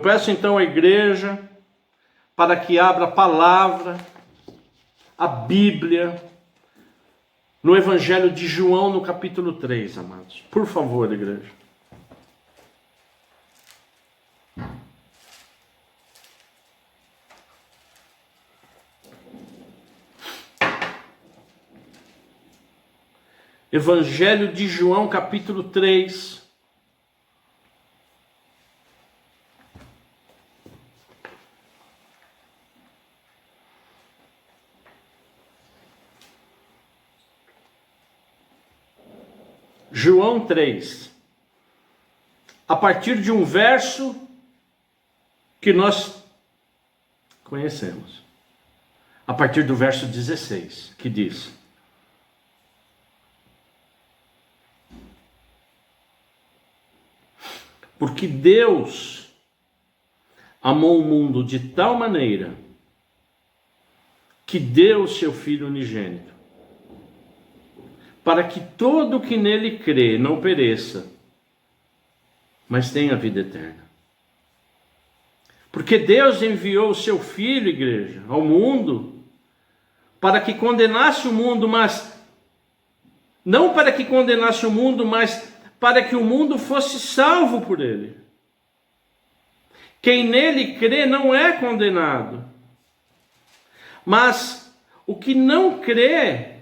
peço então à igreja para que abra a palavra, a Bíblia, no Evangelho de João, no capítulo 3, amados. Por favor, igreja. Evangelho de João, capítulo 3. João 3. A partir de um verso que nós conhecemos. A partir do verso 16, que diz: porque Deus amou o mundo de tal maneira que deu o seu Filho unigênito, para que todo o que nele crê não pereça, mas tenha vida eterna. Porque Deus enviou o seu Filho, igreja, ao mundo, para que condenasse o mundo, mas não para que condenasse o mundo, mas para que o mundo fosse salvo por ele. Quem nele crê não é condenado, mas o que não crê,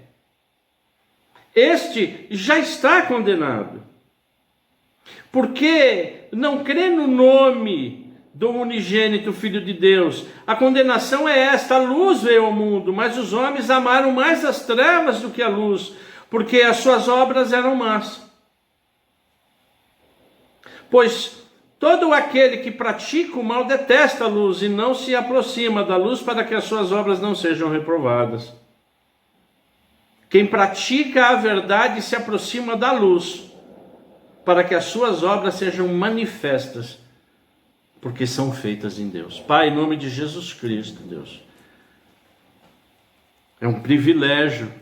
este já está condenado, porque não crê no nome do unigênito Filho de Deus. A condenação é esta: a luz veio ao mundo, mas os homens amaram mais as trevas do que a luz, porque as suas obras eram más. Pois todo aquele que pratica o mal detesta a luz e não se aproxima da luz, para que as suas obras não sejam reprovadas. Quem pratica a verdade se aproxima da luz, para que as suas obras sejam manifestas, porque são feitas em Deus. Pai, em nome de Jesus Cristo, Deus, é um privilégio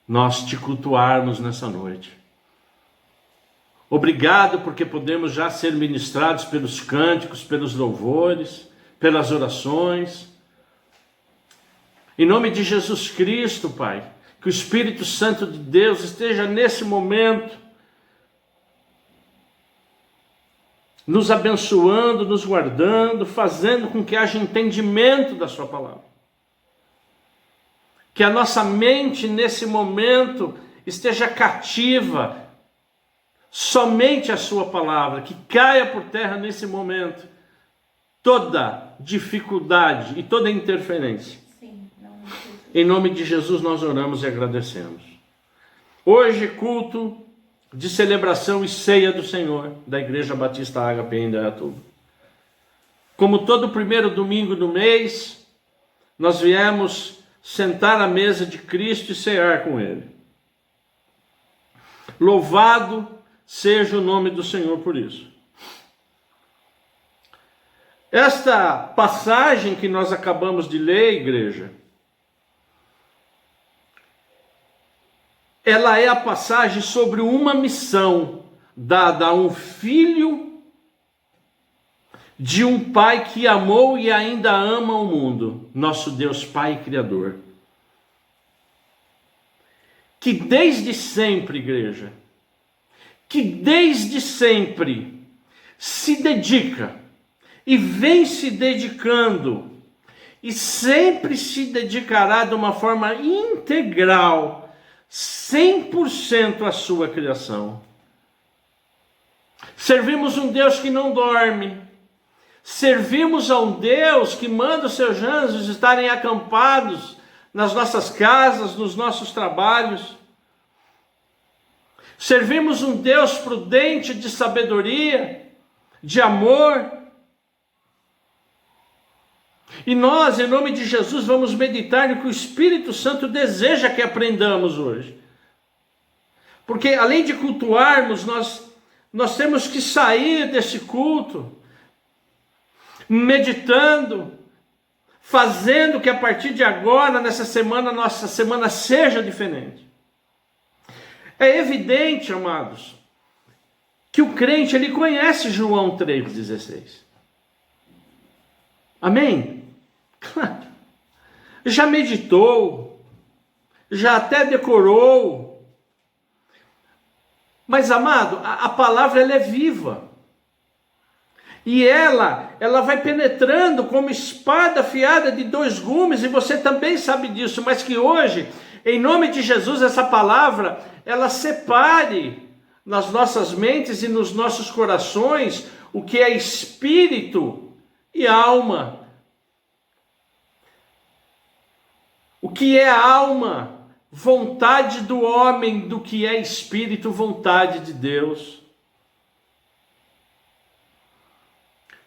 nós te cultuarmos nessa noite. Obrigado porque podemos já ser ministrados pelos cânticos, pelos louvores, pelas orações. Em nome de Jesus Cristo, Pai, que o Espírito Santo de Deus esteja nesse momento nos abençoando, nos guardando, fazendo com que haja entendimento da sua palavra. Que a nossa mente nesse momento esteja cativa somente a sua palavra, que caia por terra nesse momento toda dificuldade e toda interferência. Sim, não. Em nome de Jesus nós oramos e agradecemos. Hoje, culto de celebração e ceia do Senhor, da Igreja Batista Ágape em Indaiatuba. Como todo primeiro domingo do mês, nós viemos sentar à mesa de Cristo e cear com Ele. Louvado seja o nome do Senhor por isso. Esta passagem que nós acabamos de ler, igreja, ela é a passagem sobre uma missão dada a um filho de um pai que amou e ainda ama o mundo, nosso Deus Pai e Criador. Que desde sempre, igreja, que desde sempre se dedica e vem se dedicando e sempre se dedicará de uma forma integral, 100% à sua criação. Servimos um Deus que não dorme, servimos a um Deus que manda os seus anjos estarem acampados nas nossas casas, nos nossos trabalhos. Servimos um Deus prudente, de sabedoria, de amor. E nós, em nome de Jesus, vamos meditar no que o Espírito Santo deseja que aprendamos hoje. Porque além de cultuarmos, nós temos que sair desse culto meditando, fazendo que a partir de agora, nessa semana, nossa semana seja diferente. É evidente, amados, que o crente ele conhece João 3,16. Amém? Claro. Já meditou, já até decorou. Mas, amado, a palavra ela é viva. E ela vai penetrando como espada afiada de 2 gumes, e você também sabe disso, mas que hoje, em nome de Jesus, essa palavra, ela separe nas nossas mentes e nos nossos corações o que é espírito e alma. O que é alma, vontade do homem, do que é espírito, vontade de Deus.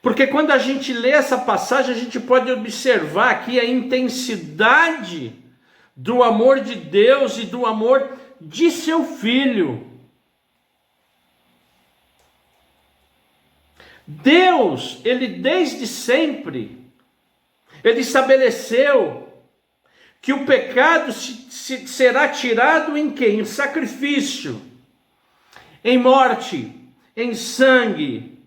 Porque quando a gente lê essa passagem, a gente pode observar aqui a intensidade do amor de Deus e do amor de seu Filho. Deus, ele desde sempre, ele estabeleceu que o pecado será tirado em quê? Em sacrifício, em morte, em sangue.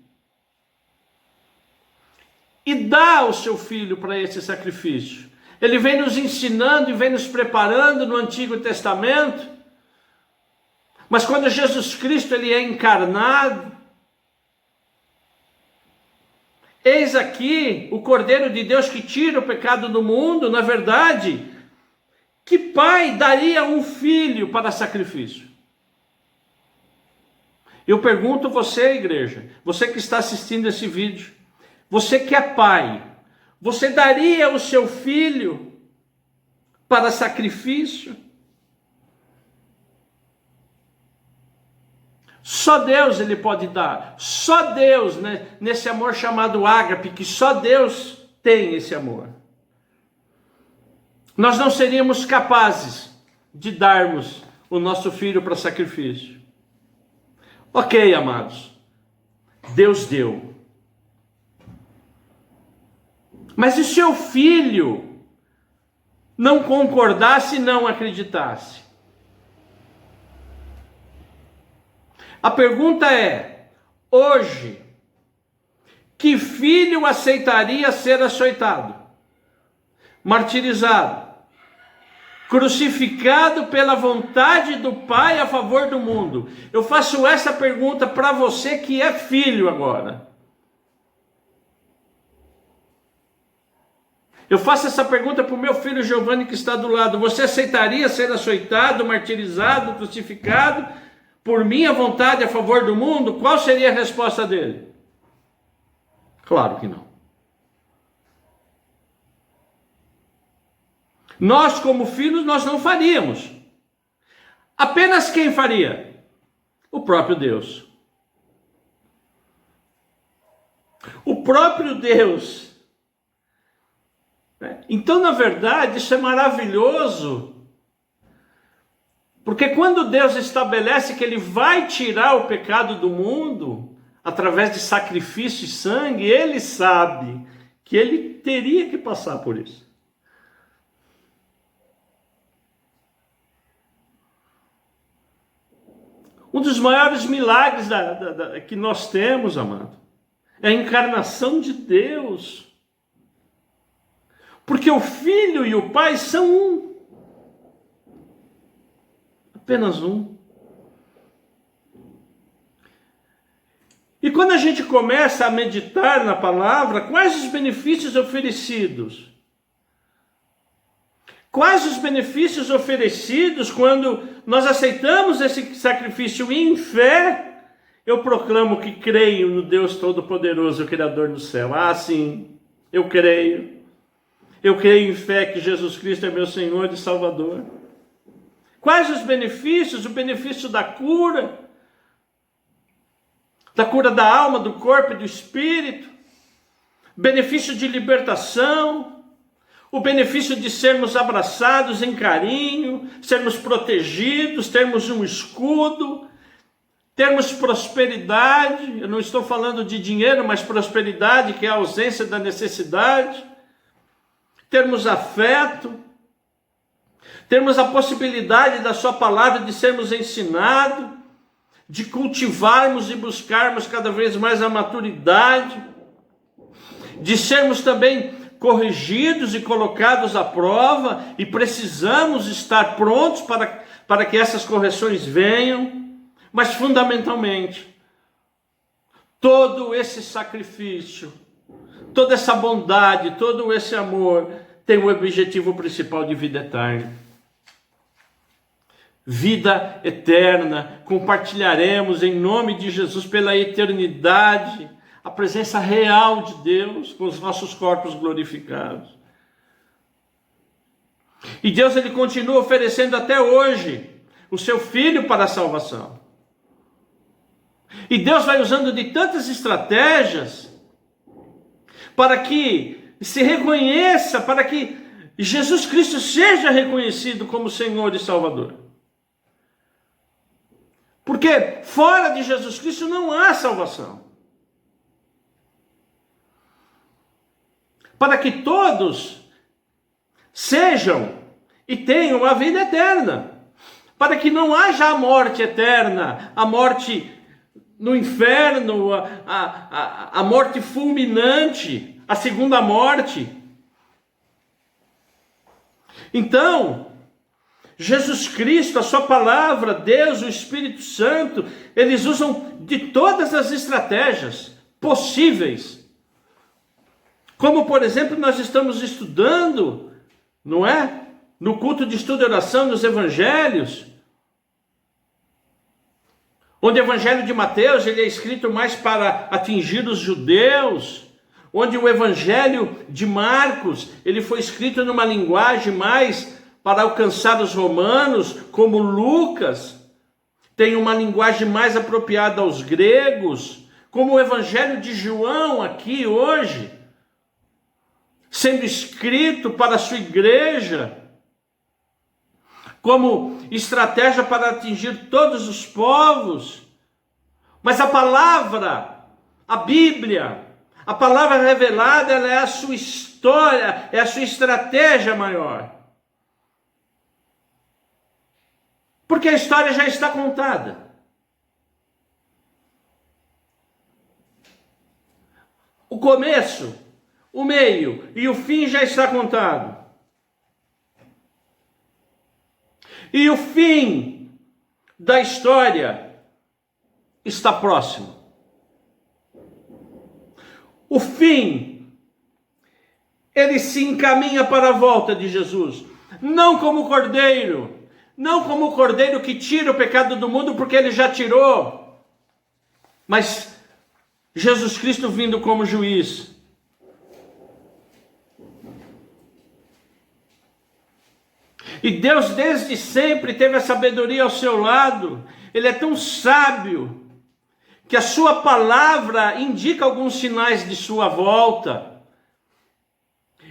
E dá o seu Filho para esse sacrifício. Ele vem nos ensinando e vem nos preparando no Antigo Testamento. Mas quando Jesus Cristo ele é encarnado, eis aqui o Cordeiro de Deus que tira o pecado do mundo. Na verdade, que pai daria um filho para sacrifício? Eu pergunto você, igreja, você que está assistindo esse vídeo, você que é pai, você daria o seu filho para sacrifício? Só Deus ele pode dar. Só Deus, né, nesse amor chamado ágape, que só Deus tem esse amor. Nós não seríamos capazes de darmos o nosso filho para sacrifício. Ok, amados, Deus deu. Mas e se o filho não concordasse e não acreditasse? A pergunta é, hoje, que filho aceitaria ser açoitado, martirizado, crucificado pela vontade do Pai a favor do mundo? Eu faço essa pergunta para você que é filho agora. Eu faço essa pergunta para o meu filho Giovanni que está do lado. Você aceitaria ser açoitado, martirizado, crucificado por minha vontade a favor do mundo? Qual seria a resposta dele? Claro que não. Nós, como filhos, nós não faríamos. Apenas quem faria? O próprio Deus. O próprio Deus. Então, na verdade, isso é maravilhoso. Porque quando Deus estabelece que Ele vai tirar o pecado do mundo, através de sacrifício e sangue, Ele sabe que Ele teria que passar por isso. Um dos maiores milagres que nós temos, amado, é a encarnação de Deus. Porque o Filho e o Pai são um. Apenas um. E quando a gente começa a meditar na palavra, quais os benefícios oferecidos? Quais os benefícios oferecidos quando nós aceitamos esse sacrifício em fé? Eu proclamo que creio no Deus Todo-Poderoso, o Criador do céu. Ah, sim, eu creio. Eu creio em fé que Jesus Cristo é meu Senhor e Salvador. Quais os benefícios? O benefício da cura da alma, do corpo e do espírito, benefício de libertação, o benefício de sermos abraçados em carinho, sermos protegidos, termos um escudo, termos prosperidade. Eu não estou falando de dinheiro, mas prosperidade, que é a ausência da necessidade. Termos afeto, termos a possibilidade da sua palavra de sermos ensinados, de cultivarmos e buscarmos cada vez mais a maturidade, de sermos também corrigidos e colocados à prova, e precisamos estar prontos para que essas correções venham, mas fundamentalmente, todo esse sacrifício, toda essa bondade, todo esse amor tem o objetivo principal de vida eterna. Vida eterna, compartilharemos em nome de Jesus pela eternidade a presença real de Deus com os nossos corpos glorificados. E Deus, ele continua oferecendo até hoje o seu Filho para a salvação. E Deus vai usando de tantas estratégias para que se reconheça, para que Jesus Cristo seja reconhecido como Senhor e Salvador. Porque fora de Jesus Cristo não há salvação. Para que todos sejam e tenham a vida eterna. Para que não haja a morte eterna, a morte no inferno, a morte fulminante, a segunda morte. Então, Jesus Cristo, a sua palavra, Deus, o Espírito Santo, eles usam de todas as estratégias possíveis. Como, por exemplo, nós estamos estudando, não é? No culto de estudo e oração, nos evangelhos, onde o evangelho de Mateus ele é escrito mais para atingir os judeus, onde o evangelho de Marcos ele foi escrito numa linguagem mais para alcançar os romanos, como Lucas tem uma linguagem mais apropriada aos gregos, como o evangelho de João aqui hoje, sendo escrito para a sua igreja, como estratégia para atingir todos os povos. Mas a palavra, a Bíblia, a palavra revelada, ela é a sua história, é a sua estratégia maior. Porque a história já está contada. O começo, o meio e o fim já está contado. E o fim da história está próximo. O fim, ele se encaminha para a volta de Jesus. Não como cordeiro, não como o cordeiro que tira o pecado do mundo, porque ele já tirou. Mas Jesus Cristo vindo como juiz. E Deus desde sempre teve a sabedoria ao seu lado. Ele é tão sábio que a sua palavra indica alguns sinais de sua volta.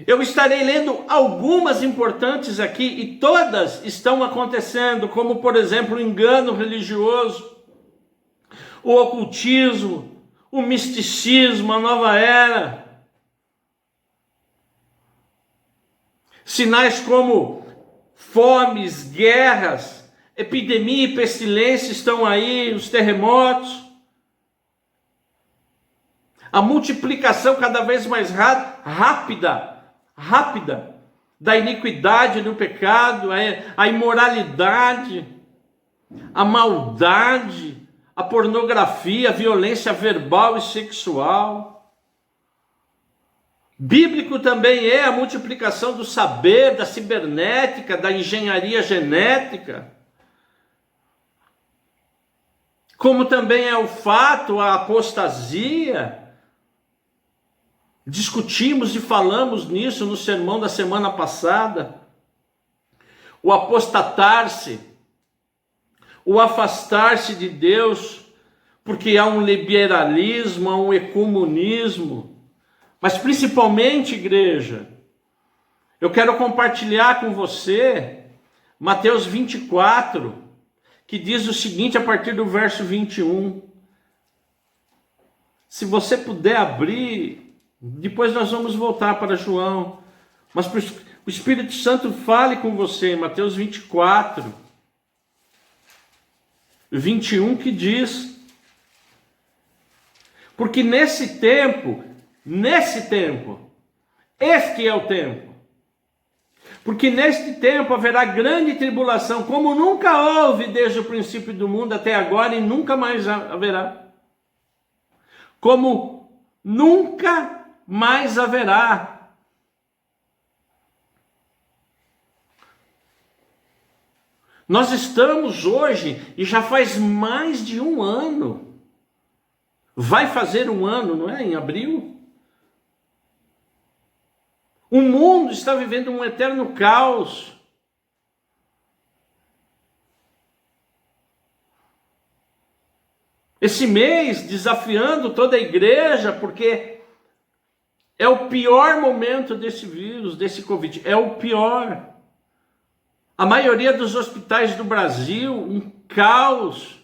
Eu estarei lendo algumas importantes aqui e todas estão acontecendo, como por exemplo o engano religioso, o ocultismo, o misticismo, a nova era. Sinais como fomes, guerras, epidemia e pestilência estão aí, os terremotos. A multiplicação cada vez mais rápida da iniquidade do pecado, a imoralidade, a maldade, a pornografia, a violência verbal e sexual. Bíblico também é a multiplicação do saber, da cibernética, da engenharia genética. Como também é o fato, a apostasia. Discutimos e falamos nisso no sermão da semana passada. O apostatar-se, o afastar-se de Deus, porque há um liberalismo, há um ecumenismo. Mas principalmente, igreja, eu quero compartilhar com você Mateus 24, que diz o seguinte a partir do verso 21. Se você puder abrir, depois nós vamos voltar para João. Mas o Espírito Santo fale com você, Mateus 24, 21, que diz: porque nesse tempo nesse tempo. Este é o tempo. Porque neste tempo haverá grande tribulação, como nunca houve desde o princípio do mundo até agora e nunca mais haverá. Como nunca mais haverá. Nós estamos hoje, e já faz mais de um ano, vai fazer um ano, não é? Em abril. O mundo está vivendo um eterno caos. Esse mês desafiando toda a igreja, porque é o pior momento desse vírus, desse Covid. É o pior. A maioria dos hospitais do Brasil, um caos.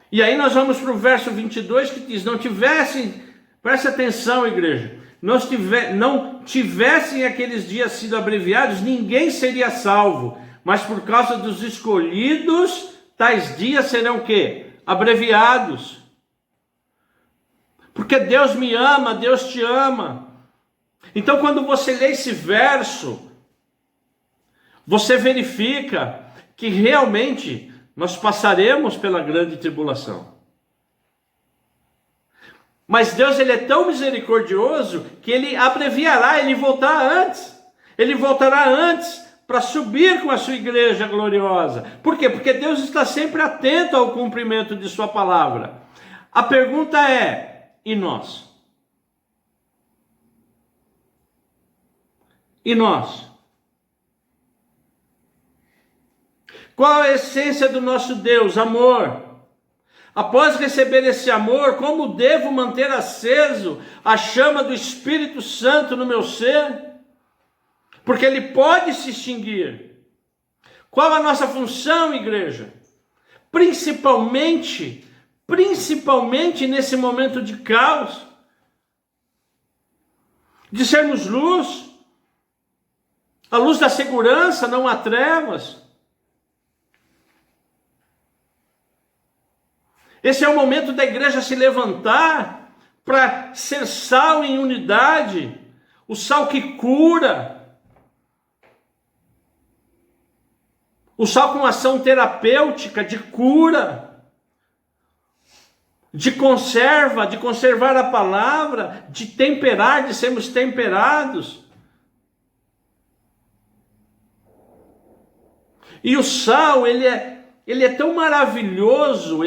E aí nós vamos para o verso 22 que diz, não tivessem, preste atenção igreja, não tivessem aqueles dias sido abreviados, ninguém seria salvo, mas por causa dos escolhidos, tais dias serão o quê? Abreviados. Porque Deus me ama, Deus te ama. Então quando você lê esse verso, você verifica que realmente nós passaremos pela grande tribulação. Mas Deus, ele é tão misericordioso que ele abreviará, ele voltará antes. Ele voltará antes para subir com a sua igreja gloriosa. Por quê? Porque Deus está sempre atento ao cumprimento de sua palavra. A pergunta é, e nós? E nós? Qual a essência do nosso Deus? Amor. Após receber esse amor, como devo manter aceso a chama do Espírito Santo no meu ser? Porque ele pode se extinguir. Qual a nossa função, igreja? Principalmente nesse momento de caos, de sermos luz, a luz da segurança, não há trevas. Esse é o momento da igreja se levantar para ser sal em unidade, o sal que cura, o sal com ação terapêutica de cura, de conservar a palavra, de temperar, de sermos temperados. E o sal, ele é tão maravilhoso,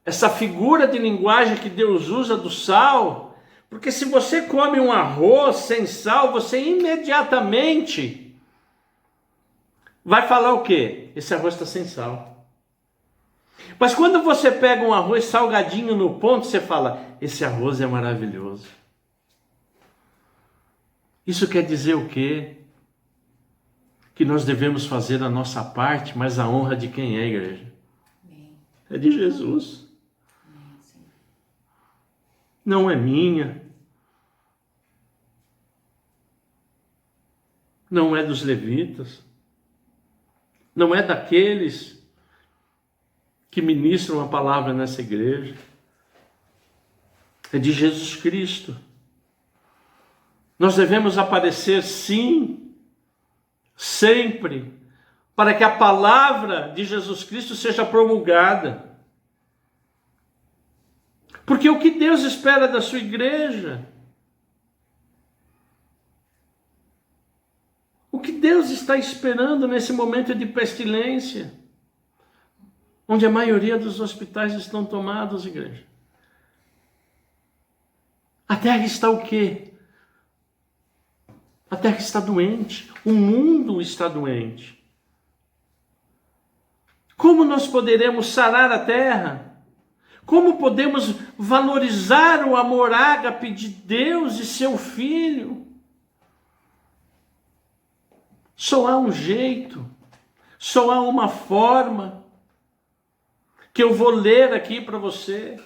essa figura de linguagem que Deus usa do sal, porque se você come um arroz sem sal, você imediatamente vai falar o quê? Esse arroz está sem sal. Mas quando você pega um arroz salgadinho no ponto, você fala, esse arroz é maravilhoso. Isso quer dizer o quê? Que nós devemos fazer a nossa parte, mas a honra de quem é, igreja? É de Jesus. Não é minha. Não é dos levitas. Não é daqueles que ministram a palavra nessa igreja. É de Jesus Cristo. Nós devemos aparecer, sim, sempre, para que a palavra de Jesus Cristo seja promulgada. Porque o que Deus espera da sua igreja? O que Deus está esperando nesse momento de pestilência? Onde a maioria dos hospitais estão tomados, igreja. A terra está o quê? A terra está doente. O mundo está doente. Como nós poderemos sarar a terra? Como podemos valorizar o amor ágape de Deus e seu Filho? Só há um jeito, só há uma forma, que eu vou ler aqui para você.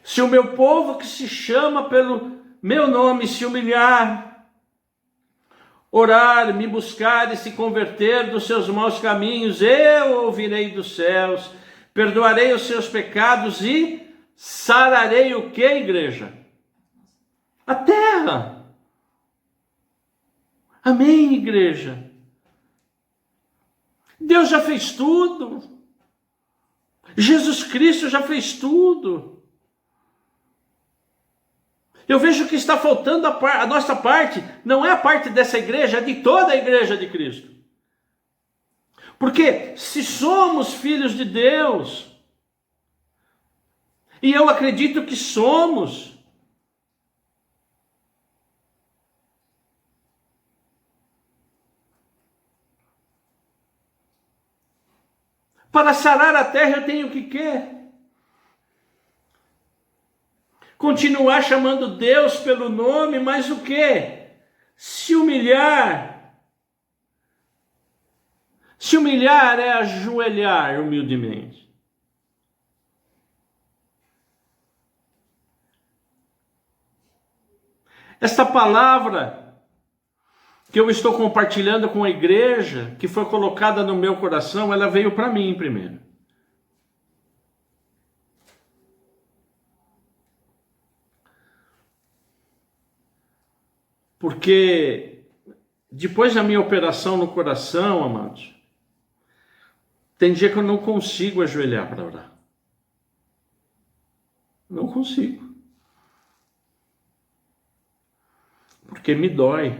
Se o meu povo que se chama pelo meu nome se humilhar, orar, me buscar e se converter dos seus maus caminhos, eu ouvirei dos céus, perdoarei os seus pecados e sararei o que, igreja? A terra. Amém, igreja? Deus já fez tudo. Jesus Cristo já fez tudo. Eu vejo que está faltando a nossa parte, não é a parte dessa igreja, é de toda a igreja de Cristo. Porque se somos filhos de Deus, e eu acredito que somos, para sarar a terra eu tenho que quê? Continuar chamando Deus pelo nome, mas o quê? Se humilhar. Se humilhar é ajoelhar humildemente. Esta palavra que eu estou compartilhando com a igreja, que foi colocada no meu coração, ela veio para mim primeiro. Porque depois da minha operação no coração, amados, tem dia que eu não consigo ajoelhar para orar. Não consigo. Porque me dói.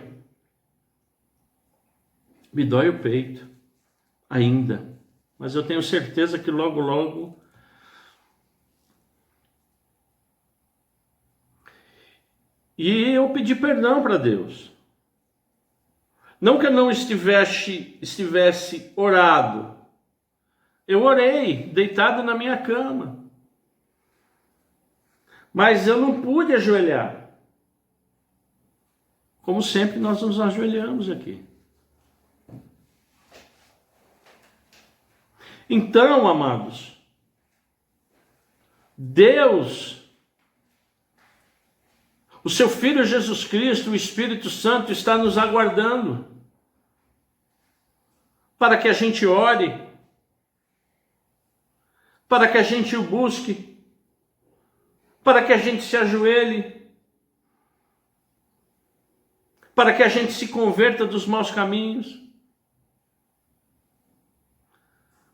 Me dói o peito. Ainda. Mas eu tenho certeza que logo, logo... E eu pedi perdão para Deus. Não que eu não estivesse orado. Eu orei, deitado na minha cama. Mas eu não pude ajoelhar. Como sempre nós nos ajoelhamos aqui. Então, amados, Deus, o seu Filho Jesus Cristo, o Espírito Santo está nos aguardando para que a gente ore, para que a gente o busque, para que a gente se ajoelhe, para que a gente se converta dos maus caminhos.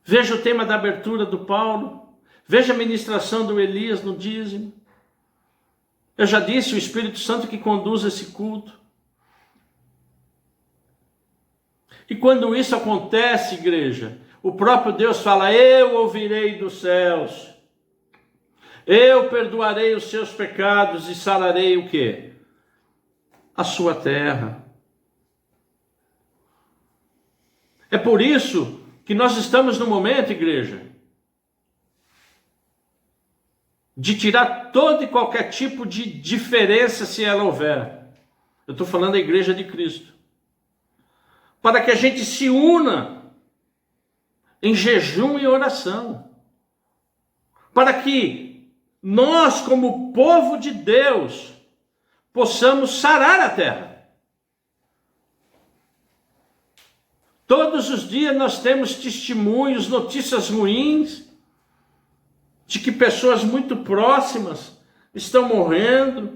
Veja o tema da abertura do Paulo, veja a ministração do Elias no dízimo. Eu já disse, o Espírito Santo que conduz esse culto. E quando isso acontece, igreja, o próprio Deus fala, eu ouvirei dos céus, eu perdoarei os seus pecados e sararei o quê? A sua terra. É por isso que nós estamos no momento, igreja, de tirar todo e qualquer tipo de diferença, se ela houver. Eu estou falando da igreja de Cristo. Para que a gente se una em jejum e oração. Para que nós, como povo de Deus, possamos sarar a terra. Todos os dias nós temos testemunhos, notícias ruins, de que pessoas muito próximas estão morrendo,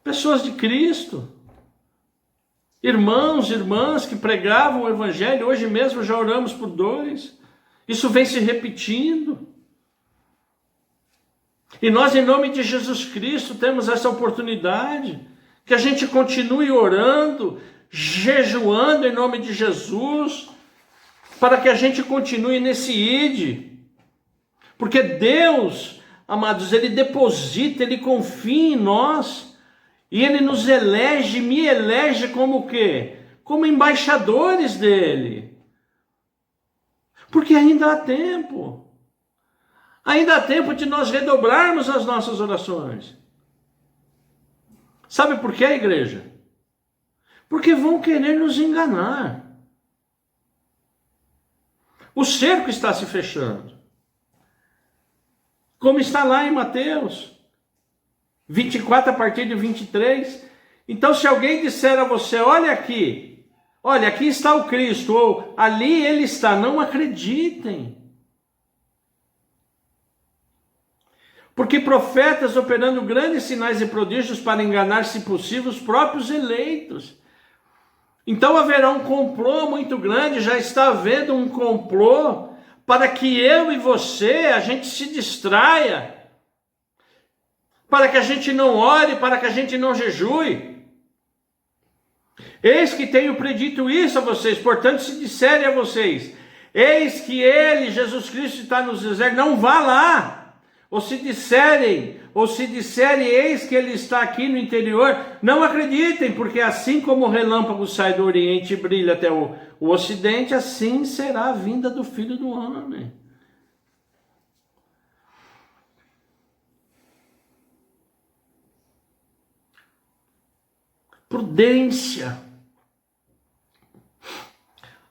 pessoas de Cristo, irmãos, irmãs que pregavam o Evangelho, hoje mesmo já oramos por 2, isso vem se repetindo, e nós em nome de Jesus Cristo temos essa oportunidade, que a gente continue orando, jejuando em nome de Jesus, para que a gente continue nesse ide, porque Deus, amados, Ele deposita, Ele confia em nós, e Ele nos elege, me elege como o quê? Como embaixadores dEle, porque ainda há tempo de nós redoblarmos as nossas orações. Sabe por quê, igreja? Porque vão querer nos enganar. O cerco está se fechando. Como está lá em Mateus 24, a partir de 23. Então, se alguém disser a você, olha, aqui está o Cristo, ou ali ele está, não acreditem. Porque profetas operando grandes sinais e prodígios para enganar, se possível, os próprios eleitos. Então haverá um complô muito grande, já está havendo um complô para que eu e você, a gente se distraia, para que a gente não ore, para que a gente não jejue. Eis que tenho predito isso a vocês, portanto, se disserem a vocês, eis que ele, Jesus Cristo, está nos exércitos, não vá lá. Ou se disserem, eis que ele está aqui no interior, não acreditem, porque assim como o relâmpago sai do Oriente e brilha até o Ocidente, assim será a vinda do Filho do Homem. Prudência.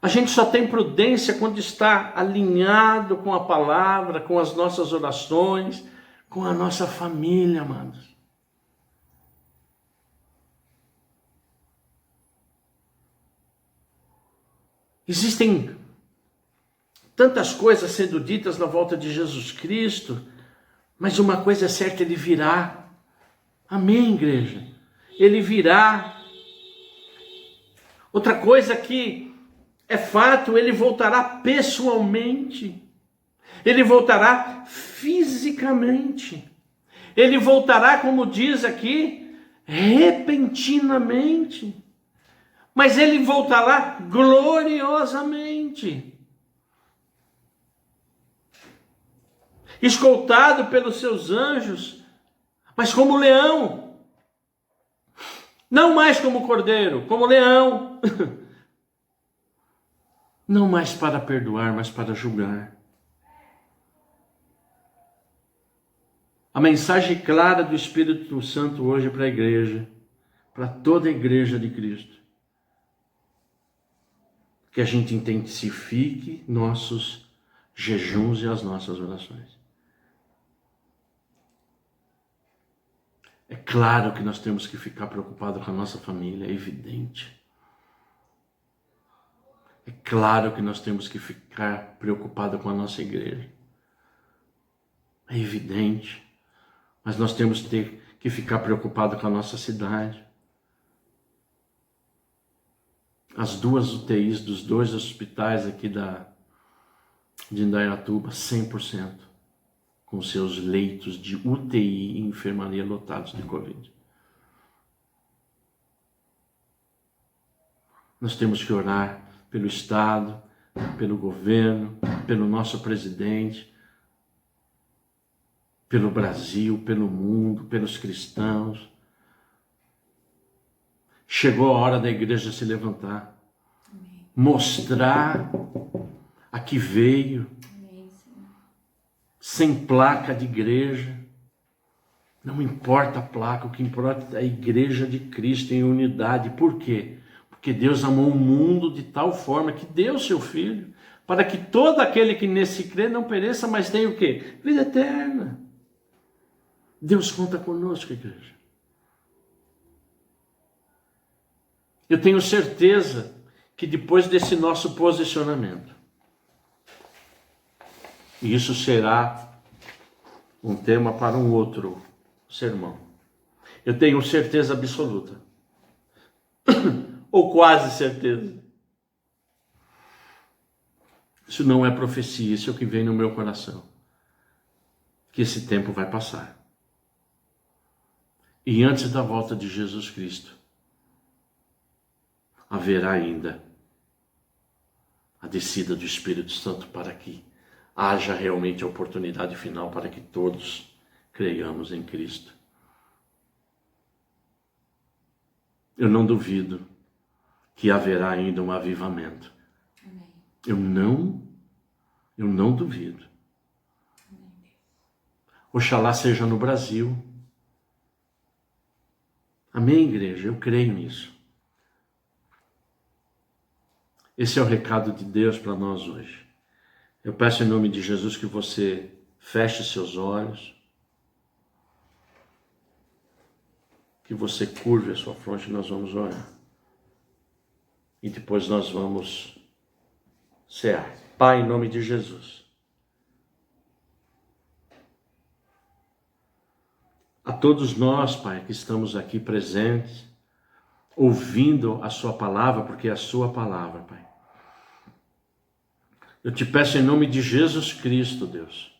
A gente só tem prudência quando está alinhado com a palavra, com as nossas orações, com a nossa família, amados. Existem tantas coisas sendo ditas na volta de Jesus Cristo, mas uma coisa é certa, ele virá. Amém, igreja? Ele virá. Outra coisa que é fato, ele voltará pessoalmente. Ele voltará fisicamente. Ele voltará, como diz aqui, repentinamente. Mas ele voltará gloriosamente. Escoltado pelos seus anjos, mas como leão. Não mais como cordeiro, como leão. Não mais para perdoar, mas para julgar. A mensagem clara do Espírito Santo hoje para a igreja, para toda a igreja de Cristo, que a gente intensifique nossos jejuns e as nossas orações. É claro que nós temos que ficar preocupados com a nossa família, é evidente. É claro que nós temos que ficar preocupados com a nossa igreja. É evidente. Mas nós temos que ficar preocupados com a nossa cidade. As 2 UTIs dos 2 hospitais aqui de Indaiatuba, 100%, com seus leitos de UTI e enfermaria lotados de Covid. Nós temos que orar pelo Estado, pelo governo, pelo nosso presidente, pelo Brasil, pelo mundo, pelos cristãos. Chegou a hora da igreja se levantar, mostrar a que veio, sem placa de igreja. Não importa a placa, o que importa é a igreja de Cristo em unidade. Por quê? Porque Deus amou o mundo de tal forma que deu seu Filho, para que todo aquele que nesse crê não pereça, mas tenha o quê? Vida eterna. Deus conta conosco, igreja. Eu tenho certeza que depois desse nosso posicionamento, e isso será um tema para um outro sermão, eu tenho certeza absoluta, ou quase certeza, isso não é profecia, isso é o que vem no meu coração, que esse tempo vai passar. E antes da volta de Jesus Cristo, haverá ainda a descida do Espírito Santo para que haja realmente a oportunidade final para que todos creiamos em Cristo. Eu não duvido que haverá ainda um avivamento. Amém. Eu não duvido. Amém. Oxalá seja no Brasil. Amém, igreja? Eu creio nisso. Esse é o recado de Deus para nós hoje. Eu peço em nome de Jesus que você feche seus olhos, que você curve a sua fronte, nós vamos orar. E depois nós vamos cear. Pai, em nome de Jesus. A todos nós, Pai, que estamos aqui presentes, ouvindo a sua palavra, porque é a sua palavra, Pai. Eu te peço em nome de Jesus Cristo, Deus,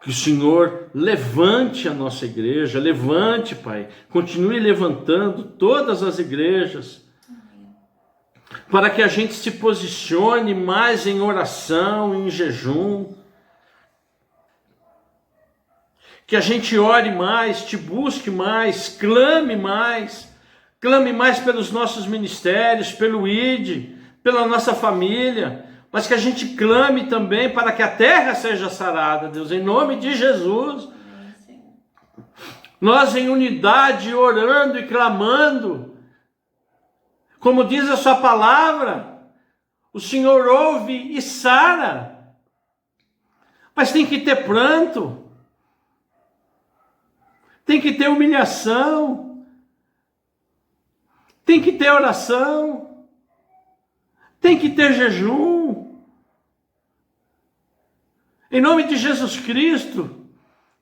que o Senhor levante a nossa igreja, levante, Pai, continue levantando todas as igrejas, para que a gente se posicione mais em oração, em jejum, que a gente ore mais, te busque mais, clame mais pelos nossos ministérios, pelo ID, pela nossa família, mas que a gente clame também para que a terra seja sarada, Deus, em nome de Jesus. Nós em unidade, orando e clamando, como diz a sua palavra, o Senhor ouve e sara, mas tem que ter pranto, tem que ter humilhação, tem que ter oração, tem que ter jejum. Em nome de Jesus Cristo,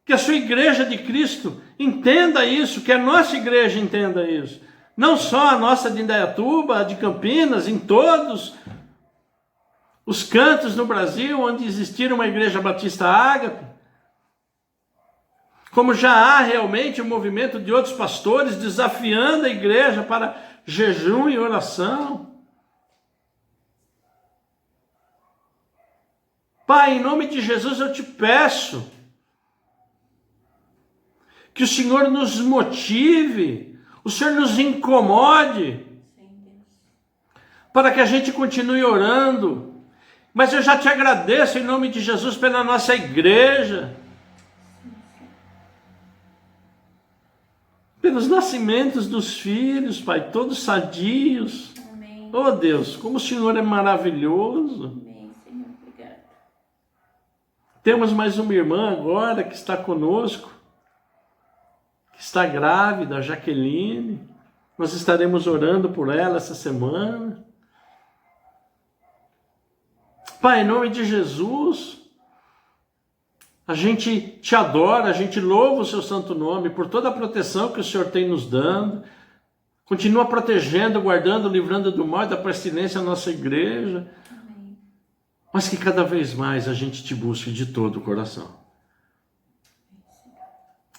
que a sua igreja de Cristo entenda isso, que a nossa igreja entenda isso. Não só a nossa de Indaiatuba, a de Campinas, em todos os cantos no Brasil onde existir uma igreja batista ágape, como já há realmente um movimento de outros pastores desafiando a igreja para jejum e oração. Pai, em nome de Jesus eu te peço que o Senhor nos motive, o Senhor nos incomode, para que a gente continue orando. Mas eu já te agradeço em nome de Jesus pela nossa igreja, pelos nascimentos dos filhos, Pai, todos sadios. Amém. Oh Deus, como o Senhor é maravilhoso. Amém, Senhor, obrigado. Temos mais uma irmã agora que está conosco, que está grávida, a Jaqueline. Nós estaremos orando por ela essa semana. Pai, em nome de Jesus, a gente te adora, a gente louva o seu santo nome por toda a proteção que o Senhor tem nos dando. Continua protegendo, guardando, livrando do mal e da pestilência a nossa igreja. Amém. Mas que cada vez mais a gente te busque de todo o coração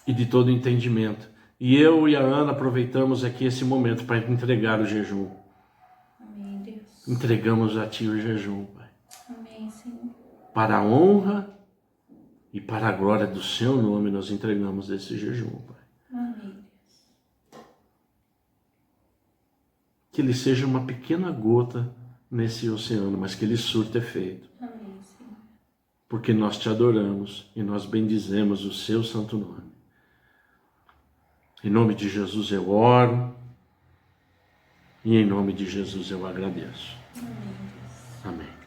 e de todo o entendimento. E eu e a Ana aproveitamos aqui esse momento para entregar o jejum. Amém, Deus. Entregamos a Ti o jejum, Pai, Amém, Senhor. para a honra e para a glória do Seu nome nós entregamos esse jejum, Pai. Amém, Deus. Que ele seja uma pequena gota nesse oceano, mas que ele surta efeito. Amém, Senhor. Porque nós te adoramos e nós bendizemos o Seu santo nome. Em nome de Jesus eu oro e em nome de Jesus eu agradeço. Amém, Deus. Amém.